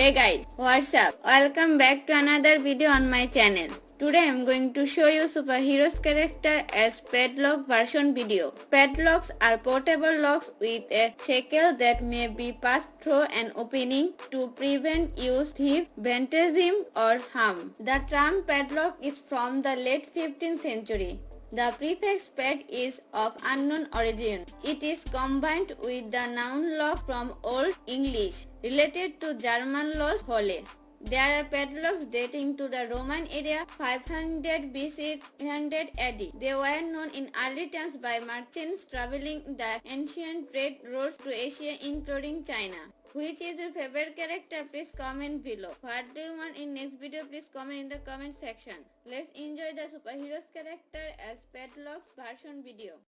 Hey guys, what's up? Welcome back to another video on my channel. Today I am going to show you superheroes character as Padlock version video. Padlocks are portable locks with a shackle that may be passed through an opening to prevent use, thief, vandalism or harm. The term padlock is from the late 15th century. The prefix pad is of unknown origin. It is combined with the noun lock from Old English, related to German lock hole. There are padlocks dating to the Roman era 500 BC 300 AD. They were known in early times by merchants traveling the ancient trade routes to Asia including China. Which is your favorite character? Please comment below. What do you want in next video? Please comment in the comment section. Let's enjoy the superheroes character as Padlock's version video.